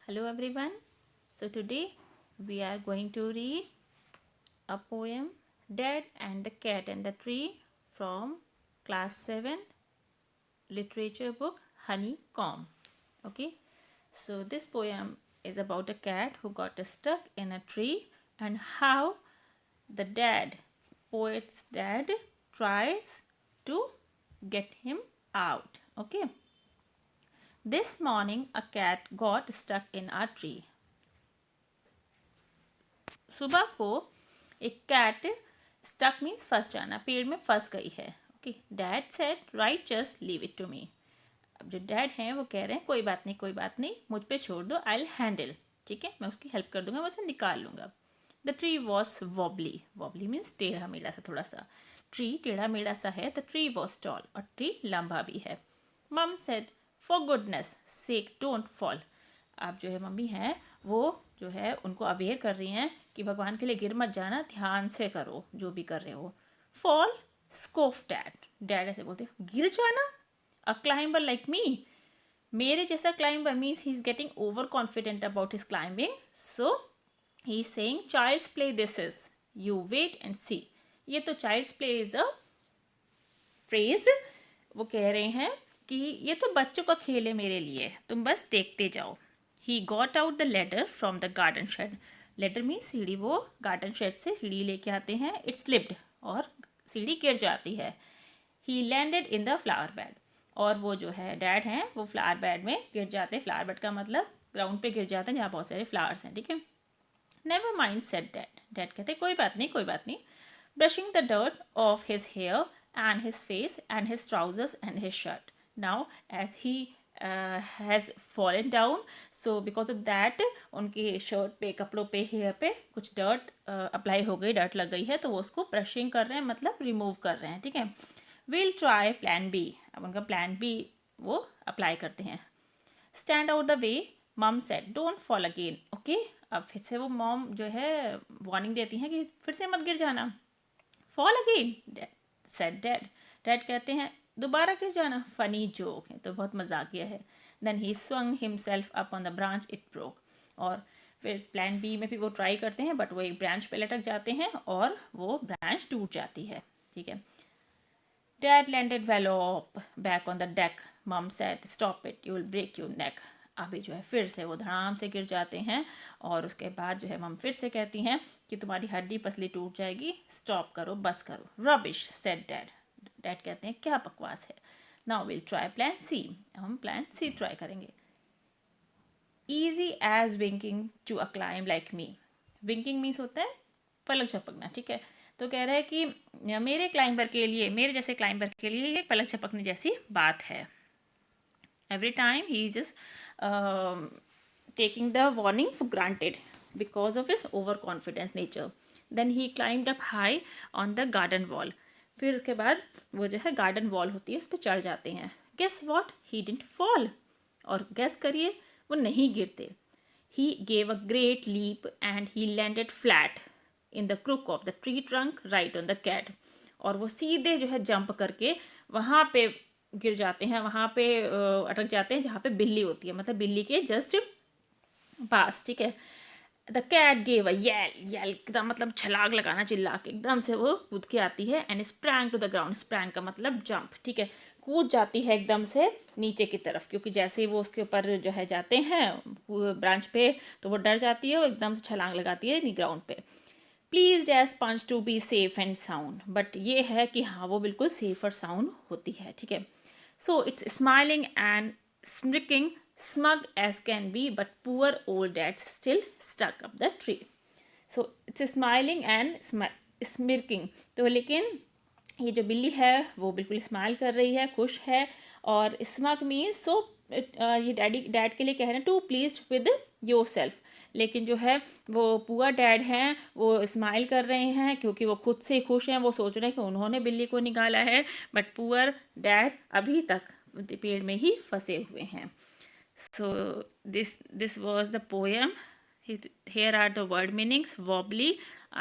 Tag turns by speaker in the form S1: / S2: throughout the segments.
S1: Hello everyone. So today we are going to read a poem Dad and the Cat and the Tree from class 7 literature book Honeycomb. Okay. So this poem is about a cat who got stuck in a tree and how the poet's dad tries to get him out. Okay. This morning a cat got stuck in a tree. सुबह को एक cat stuck means फंस जाना, पेड़ में फंस गई है. Okay, dad said right just leave it to me. अब जो डैड हैं वो कह रहे हैं कोई बात नहीं, कोई बात नहीं, मुझ पे छोड़ दो, आई विल हैंडल. ठीक है, मैं उसकी हेल्प कर दूंगा, मैं उसे निकाल लूँगा. The tree was wobbly. Wobbly means टेढ़ा मेढ़ा सा, थोड़ा सा. ट्री टेढ़ा मेढ़ा सा है. द ट्री वॉज टॉल, और ट्री लंबा भी है. मम said for goodness sec don't fall. आप जो है मम्मी हैं वो जो है उनको अवेयर कर रही हैं कि भगवान के लिए गिर मत जाना, ध्यान से करो जो भी कर रहे हो. Fall स्कोफ dad. डैड ऐसे बोलते गिर जाना. अ क्लाइंबर लाइक मी, मेरे जैसा climber means he is getting over confident about his climbing. So he is saying child's play this is, you wait and see. ये तो child's play is a phrase. वो कह रहे हैं कि ये तो बच्चों का खेल है मेरे लिए, तुम बस देखते जाओ. He got out the ladder from the garden shed. Ladder means सीढ़ी. वो गार्डन शेड से सीढ़ी लेके आते हैं. इट्स स्लिप्ड, और सीढ़ी गिर जाती है. ही landed in the flower bed. और वो जो है डैड हैं वो फ्लावर बेड में गिर जाते हैं. फ्लावर बेड का मतलब ग्राउंड पे गिर जाते हैं जहाँ बहुत सारे फ्लावर्स हैं. ठीक है. Never mind said dad. Dad कहते कोई बात नहीं, कोई बात नहीं. Brushing the dirt off his hair and his face and his trousers and his shirt. Now as he has fallen down, so because of that उनके शर्ट पे, कपड़ों पे, हेयर पे कुछ डर्ट अप्लाई हो गई, डर्ट लग गई है, तो वो उसको ब्रशिंग कर रहे हैं, मतलब रिमूव कर रहे हैं. ठीक है. Will try plan B. अब उनका प्लान बी वो अप्लाई करते हैं. स्टैंड आउट द वे मम said don't fall again. Okay, अब फिर से वो मॉम जो है वार्निंग देती हैं कि फिर से मत गिर जाना. Fall again said dad. Dad कहते हैं दोबारा गिर जाना. फनी जोक है, तो बहुत मजाकिया है. Then he swung himself up on the branch, it broke. और फिर प्लान बी में भी वो ट्राई करते हैं, बट वो एक ब्रांच पे लटक जाते हैं और वो ब्रांच टूट जाती है. ठीक है. Dad landed wallop back on the deck. Mum said stop it, you will break your neck. अभी जो है फिर से वो धड़ाम से गिर जाते हैं, और उसके बाद जो है मम फिर से कहती हैं कि तुम्हारी हड्डी पसली टूट जाएगी, स्टॉप करो, बस करो. Rubbish said dad. डैड कहते हैं क्या बकवास है. Now will try plan C. हम प्लान सी ट्राई करेंगे. Easy as winking to a climb like me. Winking means होता है पलक झपकना. ठीक है. तो कह रहा है कि मेरे क्लाइंबर के लिए, मेरे जैसे क्लाइंबर के लिए ये पलक झपकने जैसी बात है. Every time he is just taking the warning for granted because of his overconfidence nature. Then he climbed up high on the garden wall. फिर उसके बाद वो जो है गार्डन वॉल होती है उस पर चढ़ जाते हैं. Guess what? He didn't fall. और guess करिए वो नहीं गिरते. He gave a great leap and he landed flat in the crook of the tree trunk right on the cat. और वो सीधे जो है जंप करके वहाँ पे गिर जाते हैं, वहाँ पे अटक जाते हैं जहाँ पे बिल्ली होती है, मतलब बिल्ली के जस्ट पास. ठीक है. The cat gave a yell. Yell एकदम मतलब छलांग लगाना, चिल्ला के एकदम से वो कूद के आती है. And sprang to the ground. Sprang का मतलब जंप. ठीक है. कूद जाती है एकदम से नीचे की तरफ, क्योंकि जैसे ही वो उसके ऊपर जो है जाते हैं ब्रांच पे, तो वो डर जाती है, वो एकदम से छलांग लगाती है ग्राउंड पे. Please dash sponge to be safe and sound. But ये है कि हाँ वो बिल्कुल सेफ और साउंड होती है. ठीक है. So it's smiling and smirking, smug as can be, but poor old dad still stuck up the tree. So it's smiling and smirking. तो लेकिन ये जो बिल्ली है वो बिल्कुल स्माइल कर रही है, खुश है. और स्मग मीन्स सो ये डैड के लिए कह रहे हैं to pleased with yourself. लेकिन जो है वो पुअर डैड हैं वो स्माइल कर रहे हैं क्योंकि वो खुद से खुश हैं. वो सोच रहे हैं कि उन्होंने बिल्ली को निकाला है, बट पुअर डैड अभी तक पेड़ में ही फंसे हुए हैं. So this was the poem. Here are the word meanings: wobbly,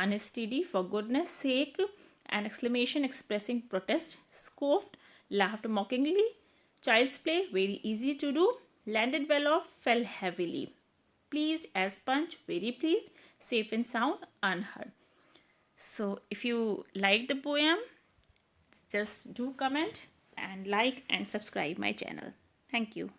S1: unsteady, for goodness sake, an exclamation expressing protest, scoffed, laughed mockingly, child's play, very easy to do, landed well off, fell heavily. pleased as sponge, very pleased, safe and sound, unheard. So if you like the poem, just do comment and like and subscribe my channel. Thank you.